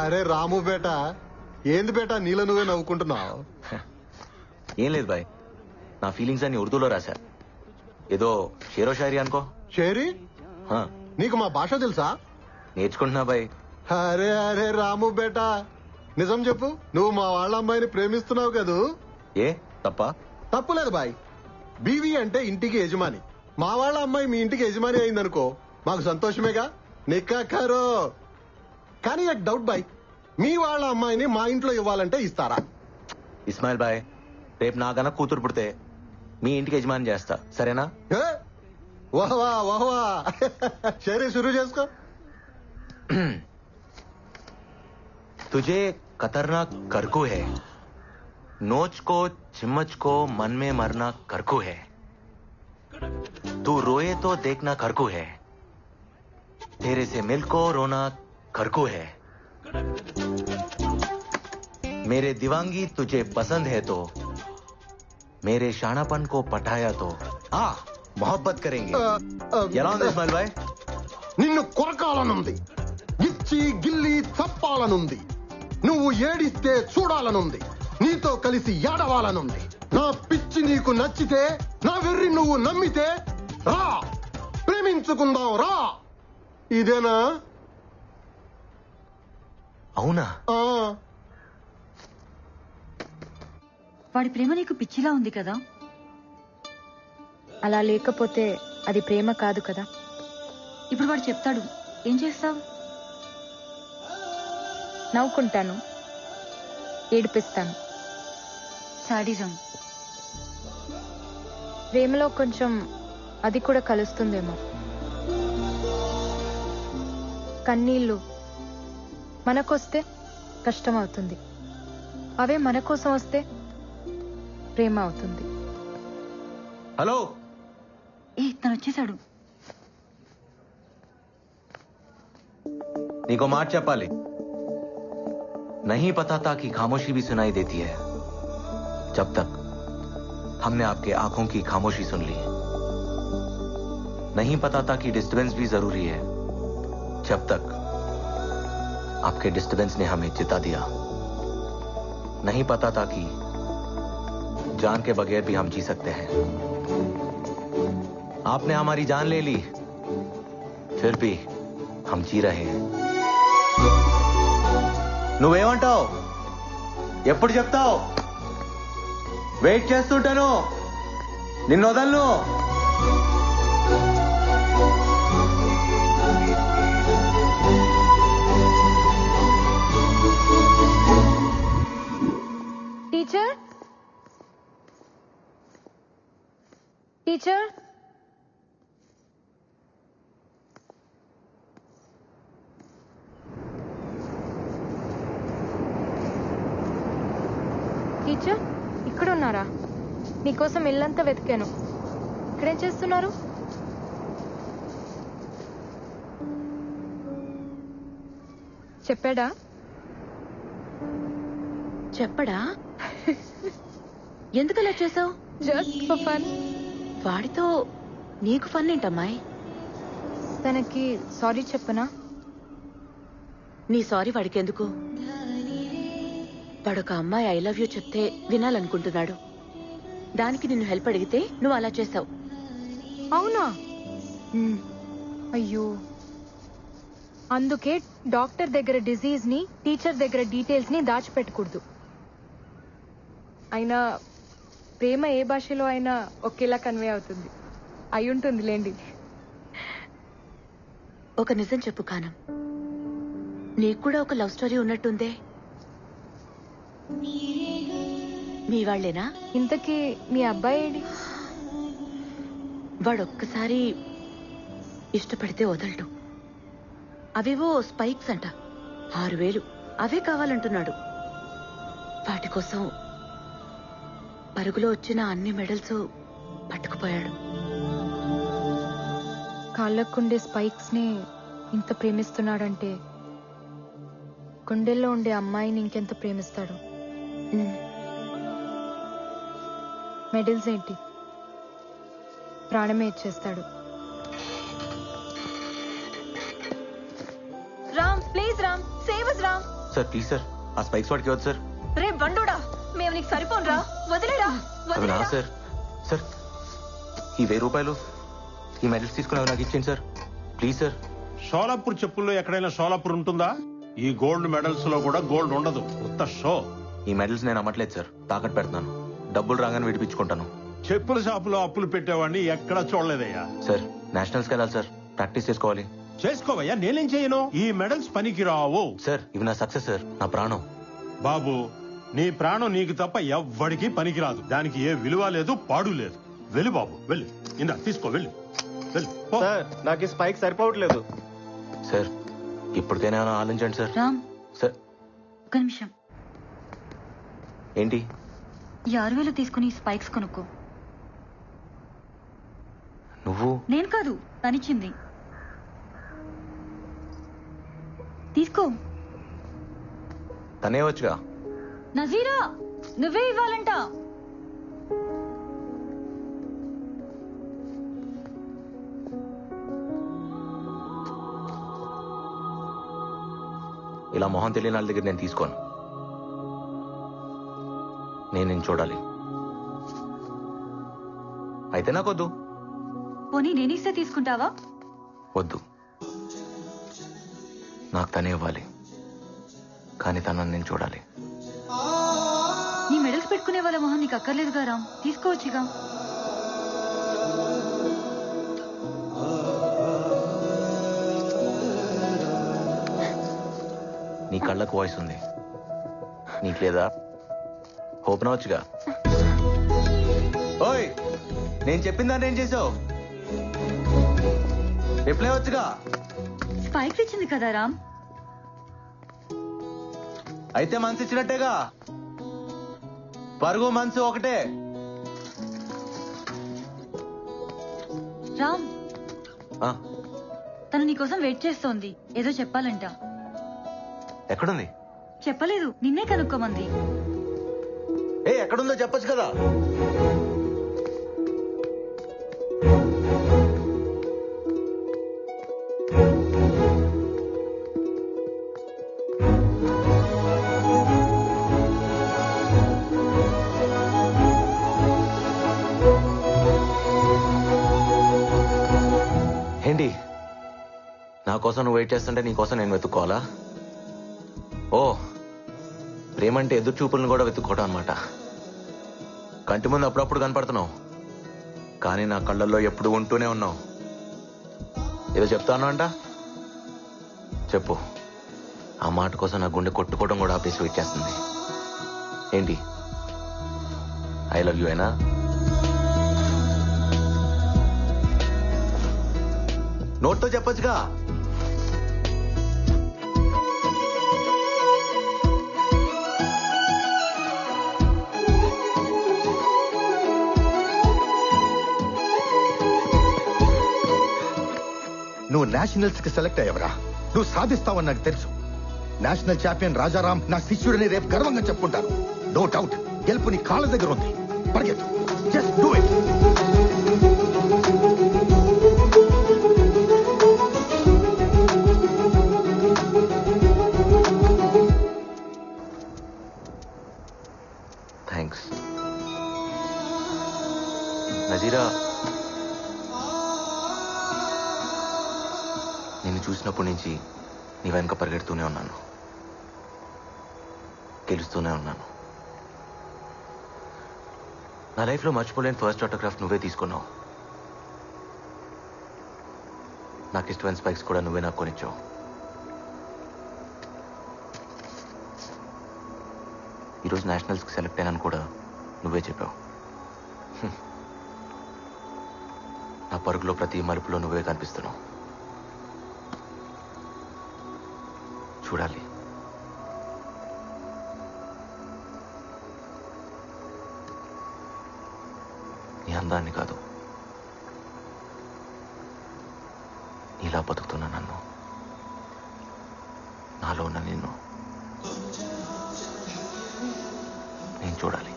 అరే రాము బేటా, ఏంది బేటా నీలో నువ్వే నవ్వుకుంటున్నావు? ఏం లేదు బాయ్, నా ఫీలింగ్స్ అన్ని ఉర్దూలో రాశా. ఏదో షేరో షాయరీ అనుకో. షేరీ? నీకు మా భాష తెలుసా? నేర్చుకుంటున్నా బాయ్. అరే అరే రాము బేటా, నిజం చెప్పు, నువ్వు మా వాళ్ళ అమ్మాయిని ప్రేమిస్తున్నావు కదూ? ఏ తప్ప? తప్పులేదు బాయ్. బీవీ అంటే ఇంటికి యజమాని. మా వాళ్ళ అమ్మాయి మీ ఇంటికి యజమాని అయిందనుకో, మాకు సంతోషమేగా. నిక్కాకారో. కానీ నాకు డౌట్ బాయ్, మీ వాళ్ళ అమ్మాయిని మా ఇంట్లో ఇవ్వాలంటే ఇస్తారా? ఇస్మాయిల్ బాయ్, రేపు నాకన్నా కూతురు పుడితే మీ ఇంటికి యజమాని చేస్తా, సరేనా? వాహ్వా వాహ్వా. షేరీ షురూ చేసుకో. तुझे खतरनाक करकू है, नोच को चिम्मच को मन में मरना करकू है, तू रोए तो देखना करकू है, तेरे से मिल को रोना करकू है, मेरे दीवांगी तुझे पसंद है तो मेरे शानापन को पटाया तो मोहब्बत करेंगे. ఎలా ఉంది ఇస్మాయిల్ బాయ్? నిన్ను కొరకాలనుంది, ఇచ్చి గిల్లి చప్పాలనుంది, నువ్వు ఏడిస్తే చూడాలనుంది, నీతో కలిసి ఏడవాలనుంది. నా పిచ్చి నీకు నచ్చితే, నా వెర్రి నువ్వు నమ్మితే రా, ప్రేమించుకుందాం రా. ఇదేనా? అవునా? వాడి ప్రేమ నీకు పిచ్చిలా ఉంది కదా? అలా లేకపోతే అది ప్రేమ కాదు కదా. ఇప్పుడు వాడు చెప్తాడు, ఏం చేస్తావు? నవ్వుకుంటాను, ఏడిపిస్తాను. సాడిజం. ప్రేమలో కొంచెం అది కూడా కలుస్తుందేమో. కన్నీళ్ళు మనకొస్తే కష్టం అవుతుంది, అవే మన కోసం వస్తే ప్రేమ అవుతుంది. హలో, తను వచ్చేసాడు. నీకో మాట చెప్పాలి. नहीं पता था कि खामोशी भी सुनाई देती है, जब तक हमने आपके आंखों की खामोशी सुन ली. नहीं पता था कि डिस्टर्बेंस भी जरूरी है, जब तक आपके डिस्टर्बेंस ने हमें जिता दिया. नहीं पता था कि जान के बगैर भी हम जी सकते हैं. आपने हमारी जान ले ली, फिर भी हम जी रहे हैं. నువ్వేమంటావు? ఎప్పుడు చెప్తావు? వెయిట్ చేస్తుంటాను, నిన్ను వదలను. టీచర్, టీచర్, టీచర్ ఇక్కడ ఉన్నారా? నీకోసం ఇల్లంతా వెతికాను. ఇక్కడేం చేస్తున్నారు? చెప్పాడా? చెప్పడా? ఎందుకలా చేసావు? Just for fun. వాడితో నీకు ఫన్ ఏంటమ్మాయి? తనకి సారీ చెప్పనా? నీ సారీ వాడికి ఎందుకు? వాడొక అమ్మాయి ఐ లవ్ యూ చెప్తే వినాలనుకుంటున్నాడు. దానికి నిన్ను హెల్ప్ అడిగితే నువ్వు అలా చేసావు. అవునా? అయ్యో, అందుకే డాక్టర్ దగ్గర డిజీజ్ ని, టీచర్ దగ్గర డీటెయిల్స్ ని దాచిపెట్టకూడదు. అయినా ప్రేమ ఏ భాషలో అయినా ఒకేలా కన్వే అవుతుంది. అయి ఉంటుంది లేండి. ఒక నిజం చెప్పు కానం, నీకు కూడా ఒక లవ్ స్టోరీ ఉన్నట్టుందే. మీ వాళ్ళేనా? ఇంతకీ మీ అబ్బాయి ఏడి? వాడొక్కసారి ఇష్టపడితే వదలడు. అవేవో స్పైక్స్ అంట, 6000 అవే కావాలంటున్నాడు. వాటి కోసం పరుగులో వచ్చిన అన్ని మెడల్స్ పట్టుకుపోయాడు. కాళ్ళకుండే స్పైక్స్ ని ఇంత ప్రేమిస్తున్నాడంటే గుండెల్లో ఉండే అమ్మాయిని ఇంకెంత ప్రేమిస్తాడు. మెడల్స్ ఏంటి? ప్రాణమే ఇచ్చేస్తాడు. Ram please Ram save us Ram. Sir please sir, ఆ స్పైక్స్ వాడికి వద్దు సార్. రే బండోడా, మేము నీకు సరిపోనురా, వదిలేరా అవి నా సార్. సార్ ఈ 1000 రూపాయలు ఈ మెడల్స్ తీసుకుని అవి నాకు ఇచ్చేయండి సార్, ప్లీజ్ సార్. షోలాపూర్ చెప్పుల్లో ఎక్కడైనా షోలాపూర్ ఉంటుందా? ఈ గోల్డ్ మెడల్స్ లో కూడా గోల్డ్ ఉండదు, ఉత్త షో. ఈ మెడల్స్ నేను అమ్మట్లేదు సార్, తాకట్టు పెడుతున్నాను. డబ్బులు రాగానే విడిపించుకుంటాను. చెప్పుల షాపులో అప్పులు పెట్టేవాడిని ఎక్కడా చూడలేదయ్యా. సార్ నేషనల్స్కి వెళ్ళాలి సార్, ప్రాక్టీస్ చేసుకోవాలి. చేసుకోవయ్యా, నేనేం చేయను. ఈ మెడల్స్ పనికి రావు. సార్ ఇవి నా సక్సెస్ సార్, నా ప్రాణం. బాబు నీ ప్రాణం నీకు తప్ప ఎవ్వడికి పనికిరాదు. దానికి ఏ విలువ లేదు, పాడు లేదు. వెళ్ళు బాబు వెళ్ళు, ఇందా తీసుకో, వెళ్ళు వెళ్ళు. పో. సార్ నాకు ఈ స్పైక్ సరిపోవట్లేదు. సార్ ఇప్పటికైనా ఆలోచించండి సార్. రామ్ సార్ ఒక నిమిషం. ఏంటి? ఈ 6000 తీసుకుని స్పైక్స్ కొనుక్కో. నువ్వు? నేను కాదు, తనిచ్చింది. తీసుకో. తనే వచ్చుగా. నజీరా నువ్వే ఇవ్వాలంట. ఇలా మొహం తెలియని వాళ్ళ దగ్గర నేను తీసుకోను. నేను చూడాలి. అయితే నాకొద్దు. పోనీ నేనిస్తే తీసుకుంటావా? వద్దు, నాకు తనే ఇవ్వాలి, కానీ తనని నేను చూడాలి. నీ మెడల్స్ పెట్టుకునే వాళ్ళ మొహం నీకు అక్కర్లేదుగా రామ్, తీసుకోవచ్చుగా. నీ కళ్ళకు వాయిస్ ఉంది, నీకు లేదా? ఓపెన్ అవచ్చుగా. ఓయ్ నేను చెప్పిన దాన్ని ఏం చేసావు? రిప్లై వచ్చుగా. స్పైక్స్ ఇచ్చింది కదా రామ్. అయితే మనసు ఇచ్చినట్టేగా. పరుగు మనసు ఒకటే. రామ్ ఆ, తను నీకోసం వెయిట్ చేస్తోంది, ఏదో చెప్పాలంట. ఎక్కడుంది? చెప్పలేదు, నిన్నే కనుక్కోమంది. ఎక్కడుందో చెప్పొచ్చు కదా. ఏంటి నా కోసం నువ్వు వెయిట్ చేస్తుంటే నీ కోసం నేను వెతుక్కోవాలా? ఓ ప్రేమంటే ఎదురు చూపులను కూడా వెతుక్కోవడం అనమాట. కంటి ముందు అప్పుడప్పుడు కనపడుతున్నావు, కానీ నా కళ్ళల్లో ఎప్పుడు ఉంటూనే ఉన్నావు. ఏదో చెప్తాను అంట, చెప్పు. ఆ మాట కోసం నా గుండె కొట్టుకోవడం కూడా ఆపేసి వెయిట్ చేస్తుంది. ఏంటి? ఐ లవ్ యూ అయినా? నోట్తో చెప్పొచ్చుగా. నువ్వు నేషనల్స్ కి సెలెక్ట్ అయ్యవరా, నువ్వు సాధిస్తావని నాకు తెలుసు. నేషనల్ ఛాంపియన్ రాజారాం నా శిష్యుడని రేపు గర్వంగా చెప్పుకుంటాను. నో డౌట్, గెలుపు నీ కాళ్ళ దగ్గర ఉంది. పరిగెత్తు, just do it. Thanks Nazira. నిన్ను చూసినప్పటి నుంచి నీ వెనక పరిగెడుతూనే ఉన్నాను, గెలుస్తూనే ఉన్నాను. నా లైఫ్లో మర్చిపోలేని ఫస్ట్ ఆటోగ్రాఫ్ నువ్వే తీసుకున్నావు. నాకు ఇష్టమైన స్పైక్స్ కూడా నువ్వే నాకు కొనిచ్చావు. ఈరోజు నేషనల్స్కి సెలెక్ట్ అయినాను కూడా నువ్వే చెప్పావు. నా పరుగులో ప్రతి మలుపులో నువ్వే కనిపిస్తున్నావు. చూడాలి. నీ అందాన్ని కాదు, నీలా బతుకుతున్నా నన్ను, నాలో ఉన్న నిన్ను నేను చూడాలి.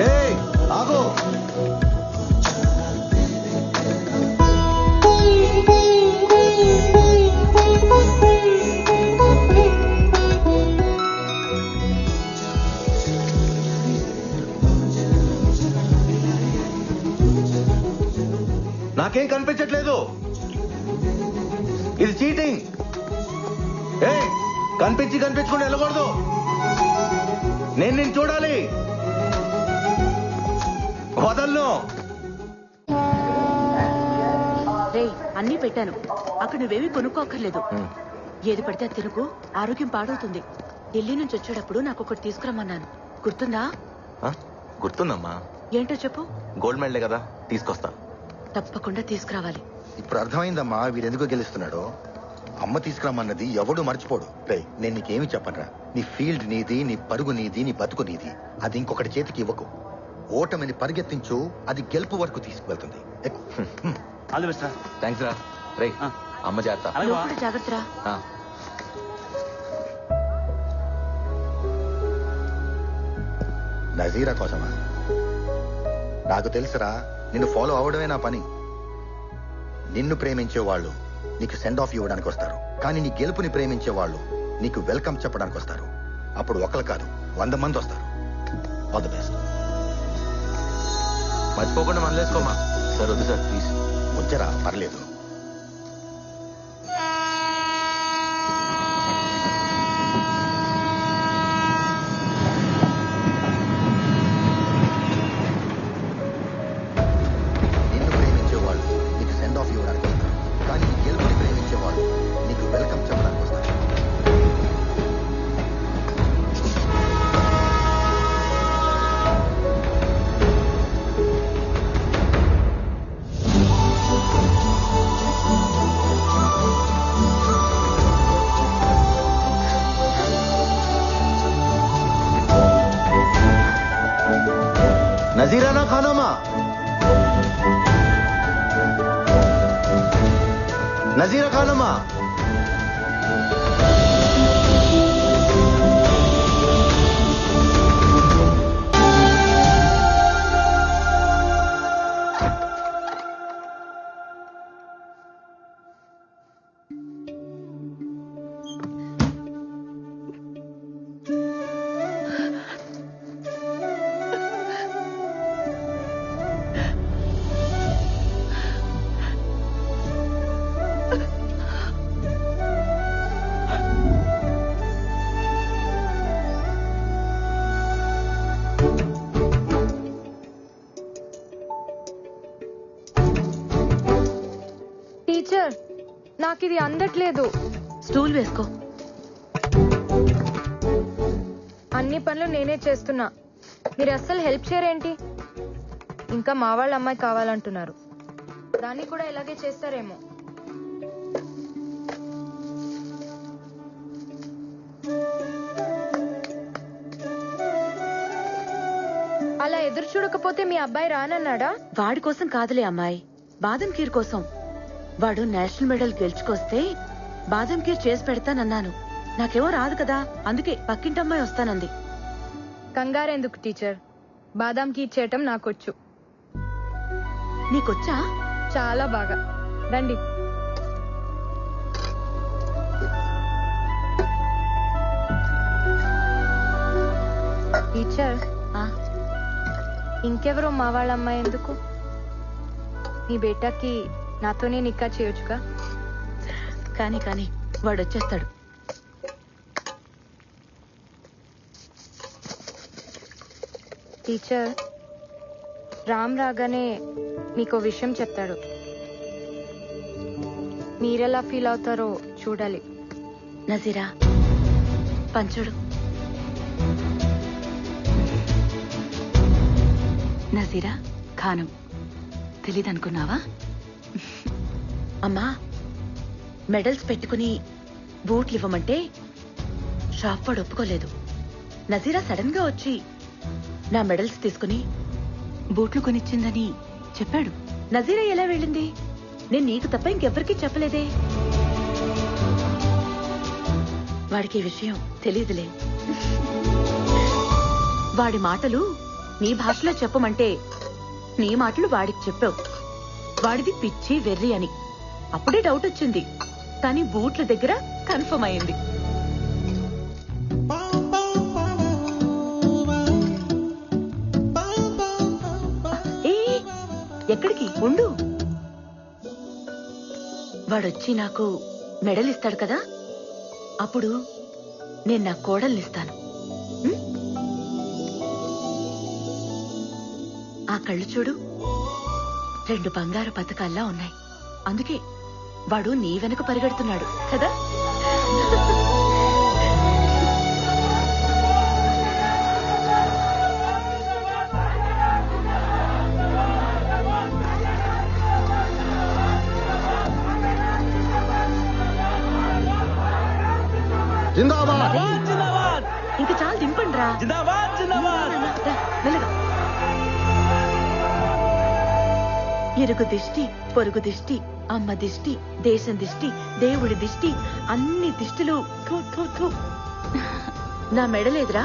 ఏయ్, ఆగు. నాకేం కనిపించట్లేదు. ఇది చీటింగ్. ఏయ్, కనిపించకుండా వెళ్ళకూడదు. నేను నిన్ను చూడాలి. వదలను. రేయ్, అన్నీ పెట్టాను. అక్కడ నువ్వేమీ కొనుక్కోక్కర్లేదు. ఏది పడితే అది తినుకు, ఆరోగ్యం పాడవుతుంది. ఢిల్లీ నుంచి వచ్చేటప్పుడు నాకు ఒకటి తీసుకురమ్మన్నాను, గుర్తుందా? గుర్తుందమ్మా. ఏంటో చెప్పు. గోల్డ్ మెడలే కదా, తీసుకొస్తా. తప్పకుండా తీసుకురావాలి. ఇప్పుడు అర్థమైందమ్మా వీడెందుకు గెలుస్తున్నాడో. అమ్మ తీసుకురామన్నది ఎవడు మర్చిపోడు. నేను నీకేమి చెప్పనరా. నీ ఫీల్డ్ నీది, నీ పరుగు నీది, నీ బతుకు నీది. అది ఇంకొకటి చేతికి ఇవ్వకు. ఓటమిని పరిగెత్తించు, అది గెలుపు వరకు తీసుకువెళ్తుంది. థ్యాంక్స్ రా. రే, అమ్మ జాగ్రత్త. నువ్వు కూడా జాగ్రత్తరా. నజీరా కోసమా? నాకు తెలుసురా, నిన్ను ఫాలో అవడమే నా పని. నిన్ను ప్రేమించే వాళ్ళు నీకు సెండ్ ఆఫ్ ఇవ్వడానికి వస్తారు, కానీ నీ గెలుపుని ప్రేమించే వాళ్ళు నీకు వెల్కమ్ చెప్పడానికి వస్తారు. అప్పుడు ఒకరు కాదు, 100 మంది వస్తారు. All the best. మర్చిపోకుండా మనలేసుకోమా. సార్ వద్దు సార్, ప్లీజ్. వచ్చరా, పర్లేదు. నిన్ను ప్రేమించే వాళ్ళు నీకు సెండ్ ఆఫ్ ఇవ్వడానికి వస్తారు, కానీ నీ గెలుపుని ప్రేమించే వాళ్ళు నీకు వెల్కమ్ చెప్పడానికి వస్తారు. నజీరానా ఖానమా, నజీరా ఖానమా. టీచర్, నాకు ఇది అందట్లేదు. స్టూల్ వేసుకో. అన్ని పనులు నేనే చేస్తున్నా, మీరు అస్సలు హెల్ప్ చేయరేంటి? ఇంకా మా వాళ్ళ అమ్మాయి కావాలంటున్నారు, దాన్ని కూడా ఇలాగే చేస్తారేమో. అలా ఎదురు చూడకపోతే మీ అబ్బాయి రానన్నాడా? వాడి కోసం కాదులే అమ్మాయి, బాదం ఖీర్ కోసం. వాడు నేషనల్ మెడల్ గెలుచుకొస్తే బాదం ఖీర్ చేసి పెడతానన్నాను. నాకేమో రాదు కదా, అందుకే పక్కింటమ్మాయి వస్తానంది. కంగారెందుకు టీచర్, బాదాం కీర్ చేయటం నాకొచ్చు. నీకొచ్చా? చాలా బాగా. రండి. టీచర్, ఇంకెవరో మా వాళ్ళ అమ్మాయి ఎందుకు? మీ బేటాకి నాతోనే నిక్కా చేయొచ్చుగా. కానీ కానీ వాడు వచ్చేస్తాడు. టీచర్, రామ్ రాగానే మీకు విషయం చెప్తాడు. మీరెలా ఫీల్ అవుతారో చూడాలి. నజీరా, పంచుడు. నజీరా ఖానం తెలీదనుకున్నావా? అమ్మా, మెడల్స్ పెట్టుకుని బూట్లు ఇవ్వమంటే షాప్ వాడు ఒప్పుకోలేదు. నజీరా సడన్ గా వచ్చి నా మెడల్స్ తీసుకుని బూట్లు కొనిచ్చిందని చెప్పాడు. నజీరా ఎలా వెళ్ళింది? నేను నీకు తప్ప ఇంకెవ్వరికీ చెప్పలేదే. వాడికి ఈ విషయం తెలియదులే. వాడి మాటలు నీ భాషలో చెప్పమంటే నీ మాటలు వాడికి చెప్పావు. వాడిది పిచ్చి వెర్రి అని అప్పుడే డౌట్ వచ్చింది, కానీ బూట్ల దగ్గర కన్ఫర్మ్ అయింది. ఏ ఎక్కడికి ఉండు. వాడొచ్చి నాకు మెడల్ ఇస్తాడు కదా, అప్పుడు నేను నా కోడల్నిస్తాను. ఉం? ఆ కళ్ళు చూడు, 2 బంగారు పథకాల్లా ఉన్నాయి. అందుకే వాడు నీ వెనక పరిగెడుతున్నాడు కదా. జిందాబాద్. ఇంకా చాలా దింపండి రా. మెల్లగా. ఇరుగు దిష్టి, పొరుగు దిష్టి, అమ్మ దిష్టి, దేశం దిష్టి, దేవుడి దిష్టి, అన్ని దిష్టిలు. థూ, థూ, థూ. నా మెడలేదురా.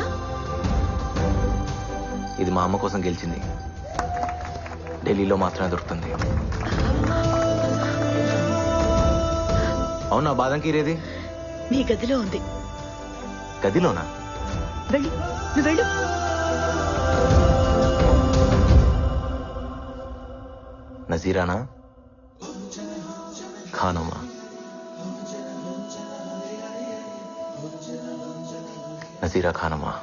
ఇది మా అమ్మ కోసం గెలిచింది. ఢిల్లీలో మాత్రమే దొరుకుతుంది. అవునా? బాదం కీరేది నీ గదిలో ఉంది. గదిలోనా? వెళ్ళు, నువ్వు వెళ్ళు. నజీరానా? ఖానమ్మా. నజీరా ఖానమ్మా,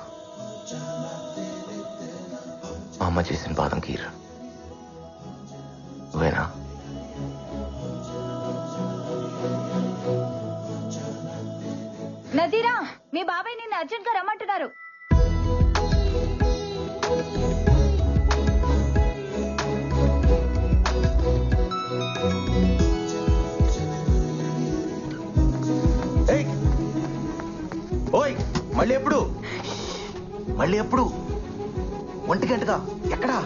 మా అమ్మ చేసిన బాదం కీర్ నువ్వేనా? నజీరా, మీ బాబాయ్ నిన్ను అర్జెంట్ గా రమ్మంటున్నారు. ఏయ్! ఓయ్, మళ్ళీ ఎప్పుడు? 1 గంటగా ఎక్కడా?